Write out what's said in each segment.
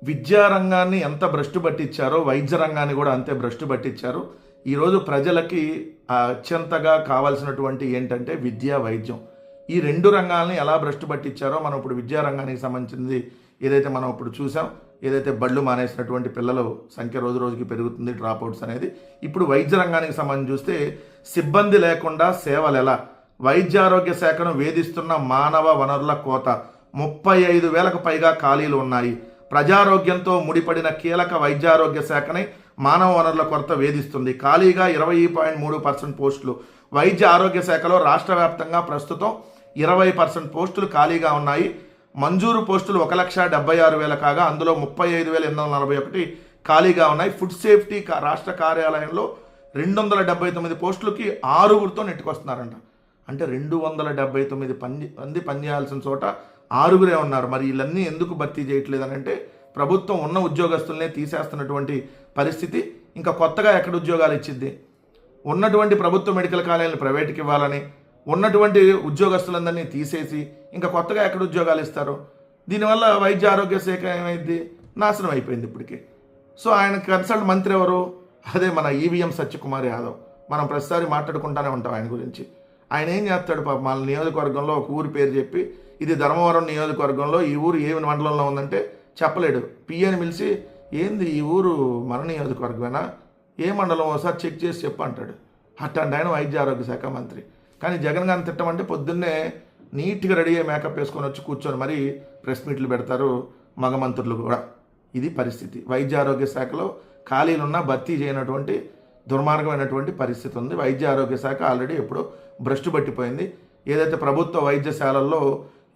విద్యారంగాన్ని ఎంత భ్రష్టు పట్టించారో వైద్య రంగాన్ని కూడా అంతే భ్రష్టు పట్టించారు. ఈరోజు ప్రజలకి అత్యంతగా కావాల్సినటువంటి ఏంటంటే విద్య, వైద్యం. ఈ రెండు రంగాల్ని ఎలా భ్రష్టు పట్టించారో మనం ఇప్పుడు విద్యారంగానికి సంబంధించింది ఏదైతే మనం ఇప్పుడు చూసాం, ఏదైతే బళ్ళు మానేసినటువంటి పిల్లల సంఖ్య రోజు రోజుకి పెరుగుతుంది, డ్రాప్అవుట్స్ అనేది. ఇప్పుడు వైద్య రంగానికి సంబంధించి చూస్తే సిబ్బంది లేకుండా సేవలు ఎలా, వైద్యారోగ్య శాఖను వేధిస్తున్న మానవ వనరుల కోత, 35,000కు పైగా ఖాళీలు ఉన్నాయి. ప్రజారోగ్యంతో ముడిపడిన కీలక వైద్యారోగ్య శాఖని మానవ వనరుల కొరత వేధిస్తుంది. ఖాళీగా 20.3% పోస్టులు. వైద్య ఆరోగ్య శాఖలో రాష్ట్ర వ్యాప్తంగా ప్రస్తుతం 20% పోస్టులు ఖాళీగా ఉన్నాయి. మంజూరు పోస్టులు 1,76,000 కాగా అందులో 35,841 ఖాళీగా ఉన్నాయి. ఫుడ్ సేఫ్టీ రాష్ట్ర కార్యాలయంలో 279 పోస్టులకి 6గురితో నెట్టుకొస్తున్నారంట. అంటే 279 మంది పనిచేయాల్సిన చోట 6గురే ఉన్నారు. మరి వీళ్ళన్నీ ఎందుకు భర్తీ చేయట్లేదు అని అంటే ప్రభుత్వం ఉన్న ఉద్యోగస్తులనే తీసేస్తున్నటువంటి పరిస్థితి. ఇంకా కొత్తగా ఎక్కడ ఉద్యోగాలు ఇచ్చింది? ఉన్నటువంటి ప్రభుత్వ మెడికల్ కాలేజీలను ప్రైవేట్కి ఇవ్వాలని, ఉన్నటువంటి ఉద్యోగస్తులందరినీ తీసేసి ఇంకా కొత్తగా ఎక్కడ ఉద్యోగాలు ఇస్తారు? దీనివల్ల వైద్య ఆరోగ్య శాఖ ఏమైంది? నాశనం అయిపోయింది ఇప్పటికీ. సో ఆయన కన్సల్ట్ మంత్రి ఎవరు? అదే మన ఈవీఎం సత్యకుమార్ యాదవ్. మనం ప్రతిసారి మాట్లాడుకుంటూనే ఉంటాం ఆయన గురించి. ఆయన ఏం చేస్తాడు పాప, మన నియోజకవర్గంలో ఒక ఊరి పేరు చెప్పి ఇది ధర్మవరం నియోజకవర్గంలో ఈ ఊరు ఏ మండలంలో ఉందంటే చెప్పలేడు. పిఏని పిలిచి ఏంది ఈ ఊరు మన నియోజకవర్గమేనా, ఏ మండలం ఒకసారి చెక్ చేసి చెప్పు అంటాడు. అట్లాంటి ఆయన వైద్య ఆరోగ్య శాఖ మంత్రి. కానీ జగన్ గారిని తిట్టమంటే పొద్దున్నే నీట్గా రెడీ అయ్యి మేకప్ వేసుకొని వచ్చి కూర్చొని మరీ ప్రెస్ మీట్లు పెడతారు మగ మంత్రులు కూడా. ఇది పరిస్థితి. వైద్య ఆరోగ్య శాఖలో ఖాళీలున్నా భర్తీ చేయనటువంటి దుర్మార్గమైనటువంటి పరిస్థితి ఉంది. వైద్య ఆరోగ్య శాఖ ఆల్రెడీ ఎప్పుడో భ్రష్టు పట్టిపోయింది. ఏదైతే ప్రభుత్వ వైద్యశాలల్లో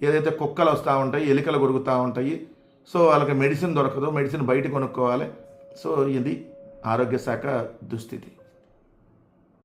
ఏదైతే కుక్కలు వస్తూ ఉంటాయి, ఎలికలు కొరుకుతూ ఉంటాయి, సో వాళ్ళకి మెడిసిన్ దొరకదు, మెడిసిన్ బయట కొనుక్కోవాలి. సో ఇది ఆరోగ్య శాఖ దుస్థితి.